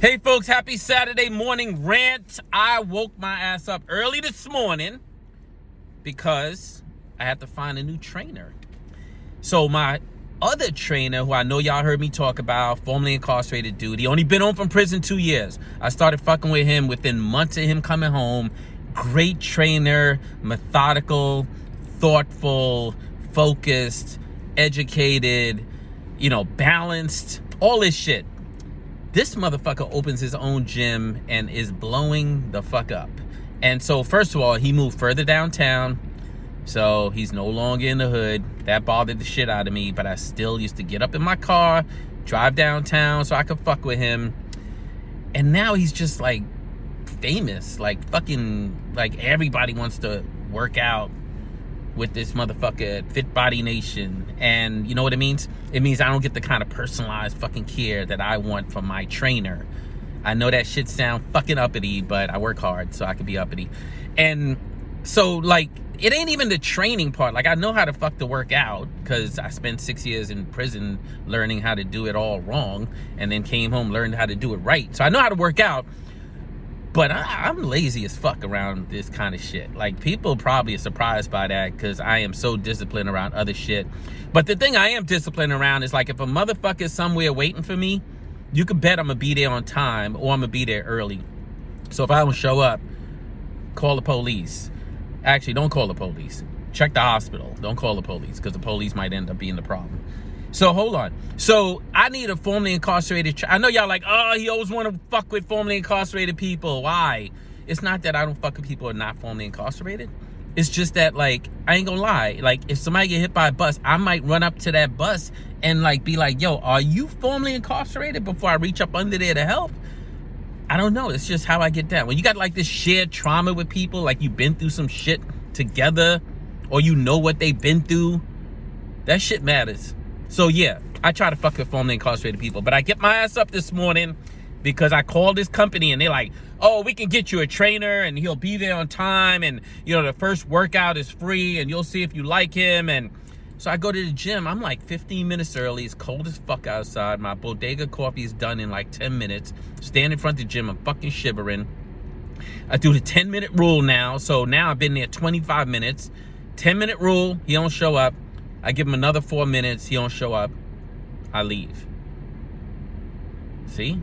Hey folks, happy Saturday morning rant. I woke my ass up early this morning because I had to find a new trainer. So my other trainer, who I know y'all heard me talk about, formerly incarcerated dude, he only been home from prison 2 years. I started fucking with him within months of him coming home. Great trainer, methodical, thoughtful, focused, educated, balanced, all this shit. This motherfucker opens his own gym and is blowing the fuck up. And so, first of all, he moved further downtown. So he's no longer in the hood. That bothered the shit out of me. But I still used to get up in my car, drive downtown so I could fuck with him. And now he's just like famous. Like fucking, like everybody wants to work out with this motherfucker at Fit Body Nation. And you know what it means? It means I don't get the kind of personalized fucking care that I want from my trainer. I know that shit sound fucking uppity, but I work hard so I can be uppity. And so, like, it ain't even the training part. Like, I know how to fuck to work out because I spent 6 years in prison learning how to do it all wrong, and then came home, learned how to do it right. So I know how to work out. But I'm lazy as fuck around this kind of shit. Like, people probably are surprised by that because I am so disciplined around other shit. But the thing I am disciplined around is, like, if a motherfucker is somewhere waiting for me, you can bet I'm going to be there on time or I'm going to be there early. So if I don't show up, call the police. Actually, don't call the police. Check the hospital. Don't call the police because the police might end up being the problem. So hold on. So I need a formerly incarcerated. I know y'all like, oh, he always want to fuck with formerly incarcerated people. Why? It's not that I don't fuck with people who are not formerly incarcerated. It's just that, like, I ain't gonna lie. Like, if somebody get hit by a bus, I might run up to that bus and like be like, yo, are you formerly incarcerated before I reach up under there to help? I don't know. It's just how I get down. When you got like this shared trauma with people, like you've been through some shit together, or you know what they've been through, that shit matters. So yeah, I try to fuck with formerly incarcerated people, but I get my ass up this morning because I called this company and they're like, oh, we can get you a trainer and he'll be there on time, and the first workout is free and you'll see if you like him. And so I go to the gym. I'm like 15 minutes early. It's cold as fuck outside. My bodega coffee is done in like 10 minutes. Stand in front of the gym. I'm fucking shivering. I do the 10-minute rule now. So now I've been there 25 minutes. 10-minute rule. He don't show up. I give him another 4 minutes. He don't show up. I leave. See?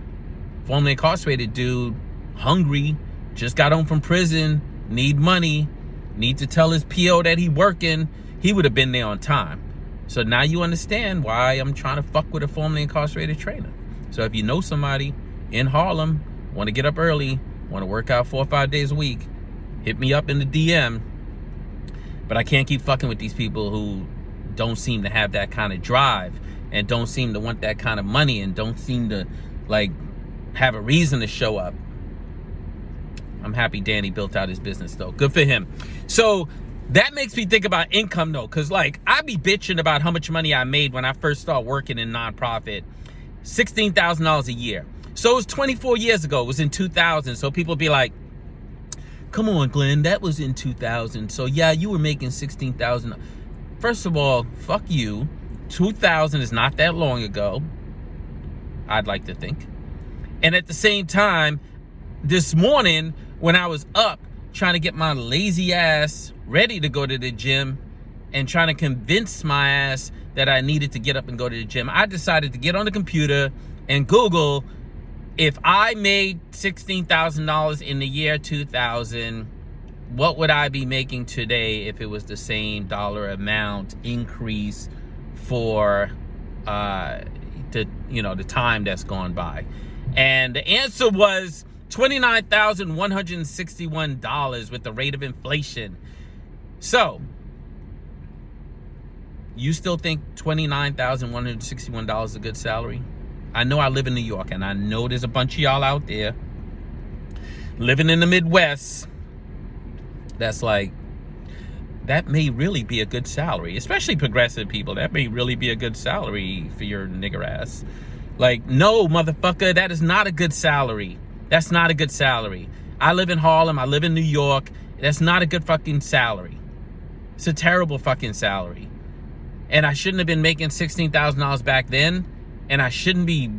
Formerly incarcerated dude, hungry, just got home from prison, need money, need to tell his PO that he working. He would have been there on time. So now you understand why I'm trying to fuck with a formerly incarcerated trainer. So if you know somebody in Harlem, want to get up early, want to work out 4 or 5 days a week, hit me up in the DM. But I can't keep fucking with these people who don't seem to have that kind of drive and don't seem to want that kind of money and don't seem to like have a reason to show up. I'm happy Danny built out his business though. Good for him. So that makes me think about income though, because like I be bitching about how much money I made when I first started working in nonprofit. $16,000 a year. So it was 24 years ago. It was in 2000. So people be like, come on, Glenn, that was in 2000. So yeah, you were making $16,000. First of all, fuck you. 2000 is not that long ago, I'd like to think. And at the same time, this morning, when I was up trying to get my lazy ass ready to go to the gym and trying to convince my ass that I needed to get up and go to the gym, I decided to get on the computer and Google, if I made $16,000 in the year 2000, what would I be making today if it was the same dollar amount increase for the time that's gone by? And the answer was $29,161 with the rate of inflation. So you still think $29,161 is a good salary? I know I live in New York, and I know there's a bunch of y'all out there living in the Midwest that's like, that may really be a good salary, especially progressive people. That may really be a good salary for your nigger ass. Like, no, motherfucker, that is not a good salary. That's not a good salary. I live in Harlem. I live in New York. That's not a good fucking salary. It's a terrible fucking salary. And I shouldn't have been making $16,000 back then. And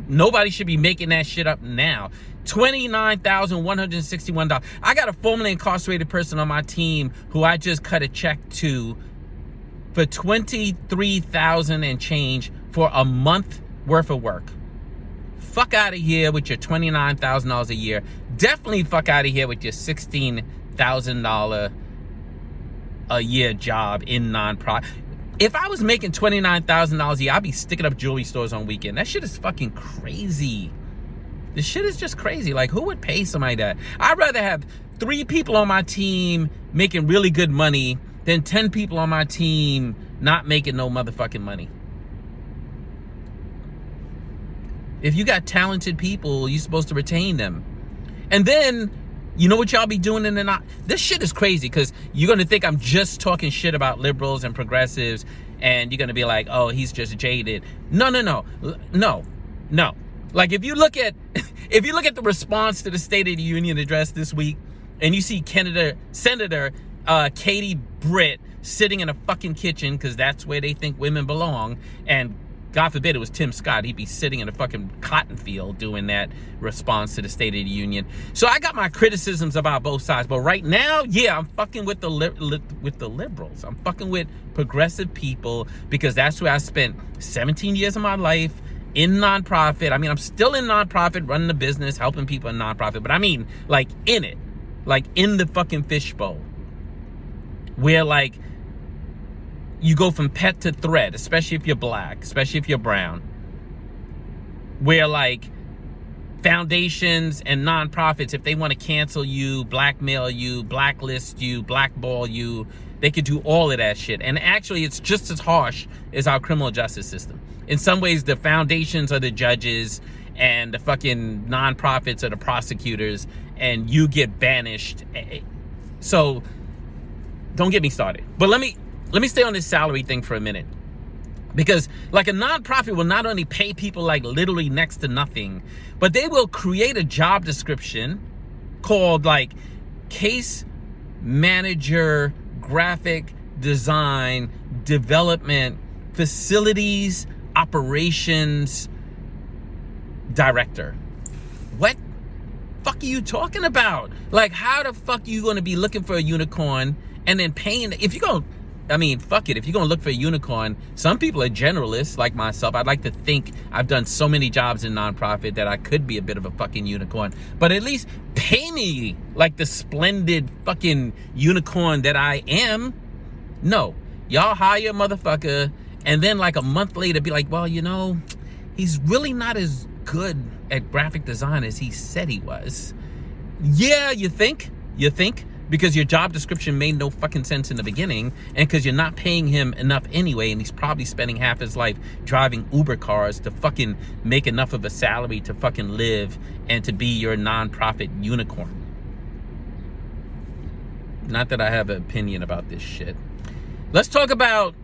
nobody should be making that shit up now. $29,161. I got a formerly incarcerated person on my team who I just cut a check to for $23,000 and change for a month worth of work. Fuck out of here with your $29,000 a year. Definitely fuck out of here with your $16,000 a year job in nonprofit. If I was making $29,000 a year, I'd be sticking up jewelry stores on weekend. That shit is fucking crazy. This shit is just crazy. Like, who would pay somebody that? I'd rather have 3 people on my team making really good money than 10 people on my team not making no motherfucking money. If you got talented people, you're supposed to retain them. And then, you know what y'all be doing in the night? This shit is crazy because you're going to think I'm just talking shit about liberals and progressives, and you're going to be like, oh, he's just jaded. No. Like, if you look at the response to the State of the Union address this week, and you see Senator Katie Britt sitting in a fucking kitchen because that's where they think women belong, and God forbid it was Tim Scott, he'd be sitting in a fucking cotton field doing that response to the State of the Union. So I got my criticisms about both sides, but right now, yeah, I'm fucking with the liberals. I'm fucking with progressive people because that's where I spent 17 years of my life in nonprofit. I mean, I'm still in nonprofit, running the business, helping people in nonprofit, but I mean, like, in it, like in the fucking fishbowl, where like you go from pet to thread, especially if you're black, especially if you're brown, where like foundations and nonprofits, if they want to cancel you, blackmail you, blacklist you, blackball you, they could do all of that shit. And actually, it's just as harsh as our criminal justice system. In some ways, the foundations are the judges and the fucking nonprofits are the prosecutors, and you get banished. So don't get me started. But let me stay on this salary thing for a minute. Because like a nonprofit will not only pay people like literally next to nothing, but they will create a job description called like case manager, graphic design, development, facilities, operations director. What fuck are you talking about? Like, how the fuck are you going to be looking for a unicorn and then paying? If you're going, I mean, fuck it. If you're going to look for a unicorn, some people are generalists like myself. I'd like to think I've done so many jobs in nonprofit that I could be a bit of a fucking unicorn. But at least pay me like the splendid fucking unicorn that I am. No. Y'all hire a motherfucker and then like a month later be like, well, you know, he's really not as good at graphic design as he said he was. Yeah, you think? Because your job description made no fucking sense in the beginning, and because you're not paying him enough anyway, and he's probably spending half his life driving Uber cars to fucking make enough of a salary to fucking live and to be your nonprofit unicorn. Not that I have an opinion about this shit. Let's talk about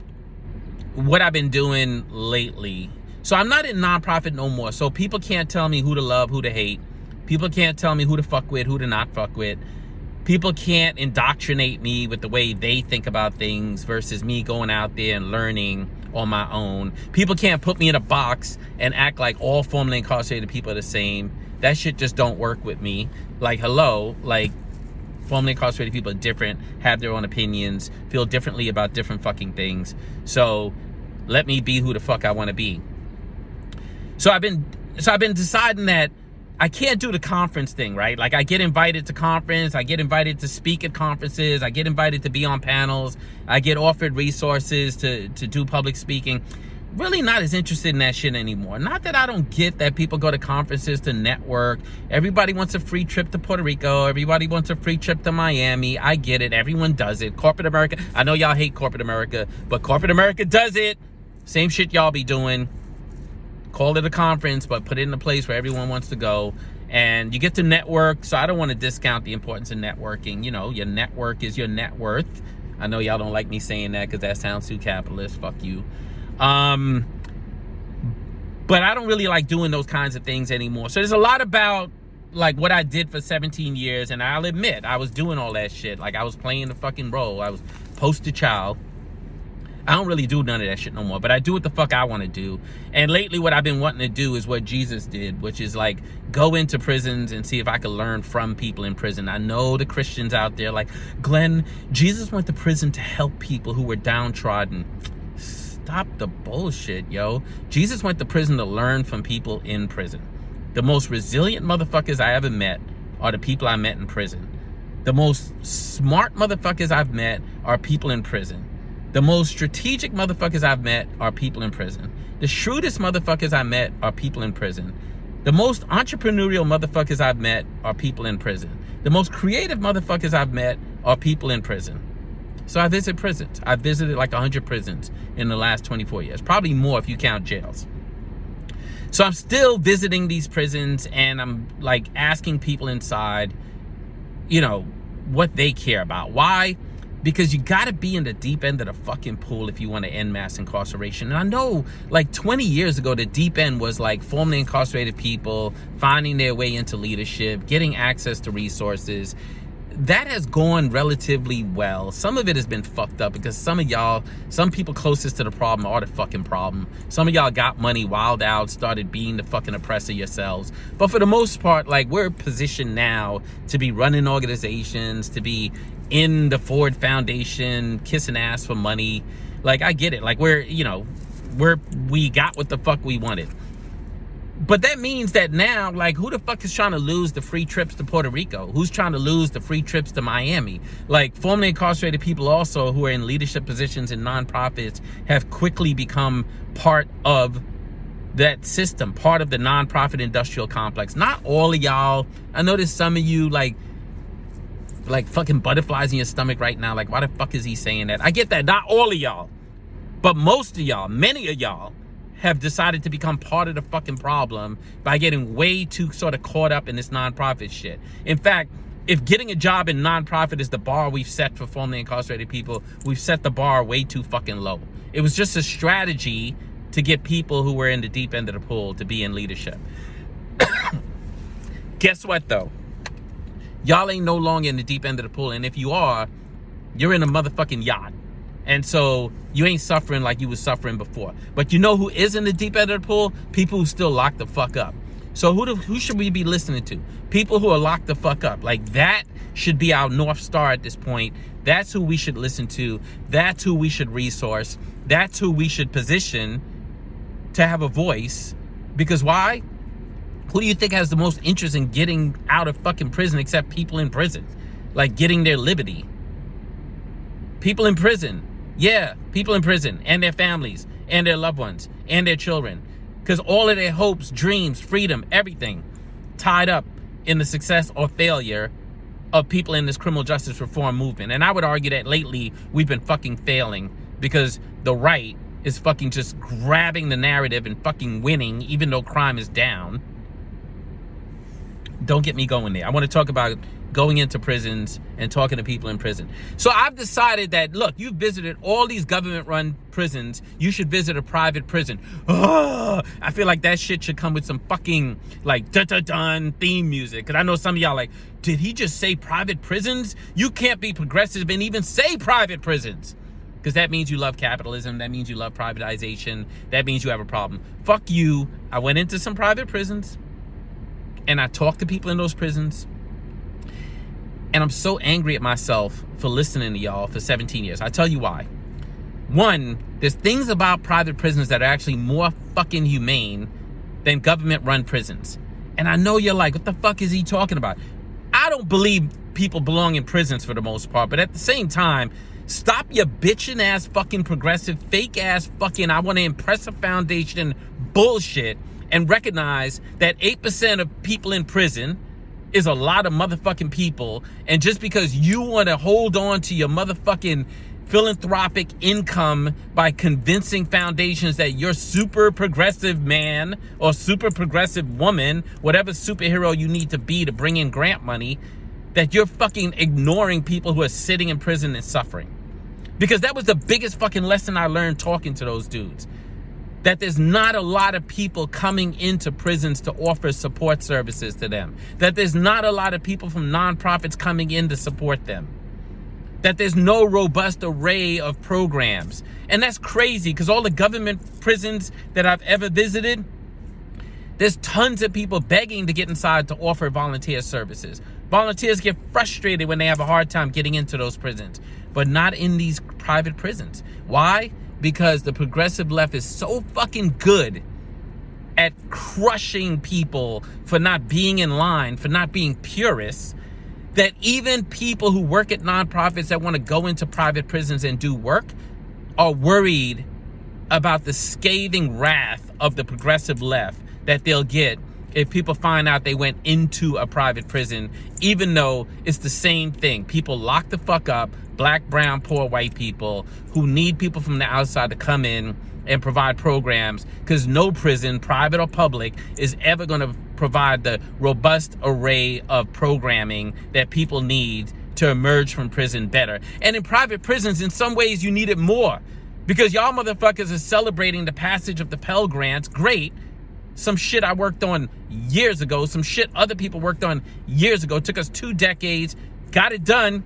what I've been doing lately. So I'm not in nonprofit no more, so people can't tell me who to love, who to hate. People can't tell me who to fuck with, who to not fuck with. People can't indoctrinate me with the way they think about things versus me going out there and learning on my own. People can't put me in a box and act like all formerly incarcerated people are the same. That shit just don't work with me. Like, hello, like, formerly incarcerated people are different, have their own opinions, feel differently about different fucking things. So let me be who the fuck I want to be. So I've been deciding that I can't do the conference thing, right? Like, I get invited to conference, I get invited to speak at conferences, I get invited to be on panels, I get offered resources to do public speaking. Really not as interested in that shit anymore. Not that I don't get that people go to conferences to network. Everybody wants a free trip to Puerto Rico. Everybody wants a free trip to Miami. I get it. Everyone does it. Corporate America. I know y'all hate corporate America, but corporate America does it. Same shit y'all be doing. Call it a conference, but put it in a place where everyone wants to go. And you get to network. So I don't want to discount the importance of networking. You know, your network is your net worth. I know y'all don't like me saying that because that sounds too capitalist. Fuck you. But I don't really like doing those kinds of things anymore. So there's a lot about like what I did for 17 years. And I'll admit, I was doing all that shit. Like, I was playing the fucking role. I was poster child. I don't really do none of that shit no more, but I do what the fuck I want to do. And lately what I've been wanting to do is what Jesus did, which is like go into prisons and see if I could learn from people in prison. I know the Christians out there like, Glenn, Jesus went to prison to help people who were downtrodden. Stop the bullshit, yo. Jesus went to prison to learn from people in prison. The most resilient motherfuckers I ever met are the people I met in prison. The most smart motherfuckers I've met are people in prison. The most strategic motherfuckers I've met are people in prison. The shrewdest motherfuckers I met are people in prison. The most entrepreneurial motherfuckers I've met are people in prison. The most creative motherfuckers I've met are people in prison. So I visit prisons. I visited like 100 prisons in the last 24 years. Probably more if you count jails. So I'm still visiting these prisons and I'm like asking people inside, you know, what they care about. Why? Because you got to be in the deep end of the fucking pool if you want to end mass incarceration. And I know like 20 years ago, the deep end was like formerly incarcerated people finding their way into leadership, getting access to resources. That has gone relatively well. Some of it has been fucked up because some people closest to the problem are the fucking problem. Some of y'all got money, wild out, started being the fucking oppressor yourselves. But for the most part, like we're positioned now to be running organizations, to be in the Ford Foundation, kissing ass for money. Like I get it. Like we got what the fuck we wanted. But that means that now, like, who the fuck is trying to lose the free trips to Puerto Rico? Who's trying to lose the free trips to Miami? Like, formerly incarcerated people also who are in leadership positions in nonprofits have quickly become part of that system, part of the nonprofit industrial complex. Not all of y'all. I noticed some of you, like fucking butterflies in your stomach right now. Like, why the fuck is he saying that? I get that. Not all of y'all. But most of y'all, many of y'all, have decided to become part of the fucking problem by getting way too sort of caught up in this nonprofit shit. In fact, if getting a job in nonprofit is the bar we've set for formerly incarcerated people, we've set the bar way too fucking low. It was just a strategy to get people who were in the deep end of the pool to be in leadership. Guess what though? Y'all ain't no longer in the deep end of the pool, and if you are, you're in a motherfucking yacht. And so you ain't suffering like you was suffering before. But you know who is in the deep end of the pool? People who still locked the fuck up. So who should we be listening to? People who are locked the fuck up. Like that should be our North Star at this point. That's who we should listen to. That's who we should resource. That's who we should position to have a voice. Because why? Who do you think has the most interest in getting out of fucking prison except people in prison? Like getting their liberty. People in prison. Yeah, people in prison and their families and their loved ones and their children. Because all of their hopes, dreams, freedom, everything tied up in the success or failure of people in this criminal justice reform movement. And I would argue that lately we've been fucking failing because the right is fucking just grabbing the narrative and fucking winning even though crime is down. Don't get me going there. I want to talk about going into prisons and talking to people in prison. So I've decided that, look, you've visited all these government-run prisons. You should visit a private prison. I feel like that shit should come with some fucking, like, dun-dun-dun theme music. Because I know some of y'all like, did he just say private prisons? You can't be progressive and even say private prisons. Because that means you love capitalism. That means you love privatization. That means you have a problem. Fuck you. I went into some private prisons. And I talked to people in those prisons. And I'm so angry at myself for listening to y'all for 17 years. I tell you why. One, there's things about private prisons that are actually more fucking humane than government-run prisons. And I know you're like, what the fuck is he talking about? I don't believe people belong in prisons for the most part. But at the same time, stop your bitching ass fucking progressive, fake ass fucking I want to impress a foundation bullshit and recognize that 8% of people in prison is a lot of motherfucking people, and just because you want to hold on to your motherfucking philanthropic income by convincing foundations that you're super progressive man or super progressive woman, whatever superhero you need to be to bring in grant money, that you're fucking ignoring people who are sitting in prison and suffering. Because that was the biggest fucking lesson I learned talking to those dudes. That there's not a lot of people coming into prisons to offer support services to them. That there's not a lot of people from nonprofits coming in to support them. that there's no robust array of programs. And that's crazy, because all the government prisons that I've ever visited, there's tons of people begging to get inside to offer volunteer services. Volunteers get frustrated when they have a hard time getting into those prisons, but not in these private prisons. Why? Because the progressive left is so fucking good at crushing people for not being in line, for not being purists, that even people who work at nonprofits that want to go into private prisons and do work are worried about the scathing wrath of the progressive left that they'll get if people find out they went into a private prison, even though it's the same thing. People lock the fuck up, black, brown, poor, white people who need people from the outside to come in and provide programs, because no prison, private or public, is ever going to provide the robust array of programming that people need to emerge from prison better. And in private prisons, in some ways, you need it more, because y'all motherfuckers are celebrating the passage of the Pell Grants. Great. Some shit I worked on years ago, some shit other people worked on years ago. It took us 2 decades. Got it done.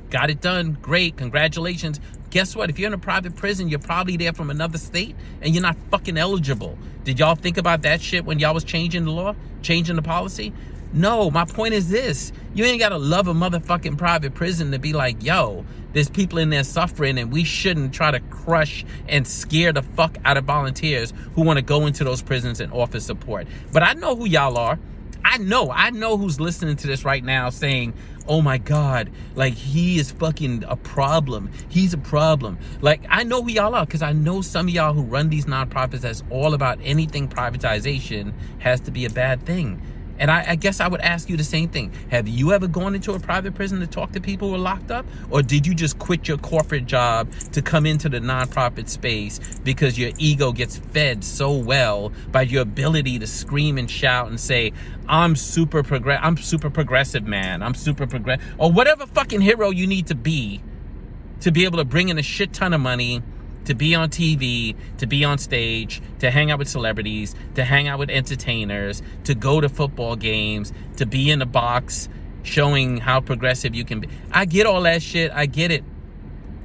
Got it done. Great. Congratulations. Guess what? If you're in a private prison, you're probably there from another state and you're not fucking eligible. Did y'all think about that shit when y'all was changing the law, changing the policy? No, my point is this. You ain't got to love a motherfucking private prison to be like, yo, there's people in there suffering, and we shouldn't try to crush and scare the fuck out of volunteers who want to go into those prisons and offer support. But I know who y'all are. I know who's listening to this right now saying, oh my God, like he is fucking a problem. He's a problem. Like, I know who y'all are, because I know some of y'all who run these nonprofits that's all about anything privatization has to be a bad thing. And I guess I would ask you the same thing. Have you ever gone into a private prison to talk to people who are locked up? Or did you just quit your corporate job to come into the nonprofit space because your ego gets fed so well by your ability to scream and shout and say, I'm super progressive, man. I'm super progressive. Or whatever fucking hero you need to be able to bring in a shit ton of money, to be on TV, to be on stage, to hang out with celebrities, to hang out with entertainers, to go to football games, to be in the box, showing how progressive you can be. I get all that shit. I get it.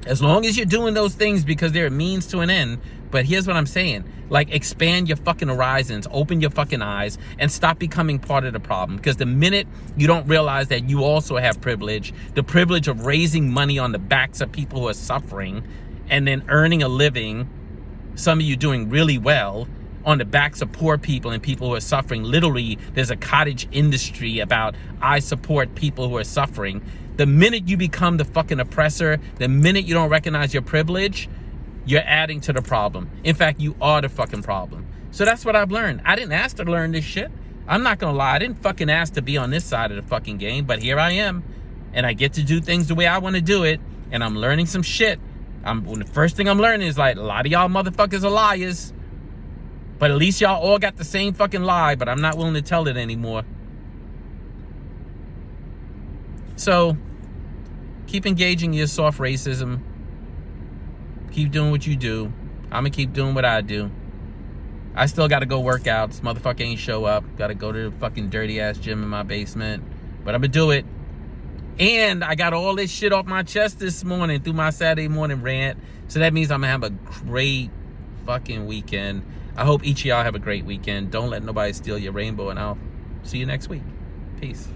As long as you're doing those things because they're a means to an end. But here's what I'm saying. Like, expand your fucking horizons, open your fucking eyes, and stop becoming part of the problem. Because the minute you don't realize that you also have privilege, the privilege of raising money on the backs of people who are suffering, and then earning a living, some of you doing really well, on the backs of poor people and people who are suffering. Literally, there's a cottage industry about, I support people who are suffering. The minute you become the fucking oppressor, the minute you don't recognize your privilege, you're adding to the problem. In fact, you are the fucking problem. So that's what I've learned. I didn't ask to learn this shit. I'm not gonna lie, I didn't fucking ask to be on this side of the fucking game, but here I am. And I get to do things the way I want to do it, and I'm learning some shit. The first thing I'm learning is, like, a lot of y'all motherfuckers are liars. But at least y'all all got the same fucking lie, but I'm not willing to tell it anymore. So, keep engaging your soft racism. Keep doing what you do. I'm gonna keep doing what I do. I still gotta go work out. This motherfucker ain't show up. Gotta go to the fucking dirty ass gym in my basement. But I'm gonna do it. And I got all this shit off my chest this morning through my Saturday morning rant. So that means I'm gonna have a great fucking weekend. I hope each of y'all have a great weekend. Don't let nobody steal your rainbow, and I'll see you next week. Peace.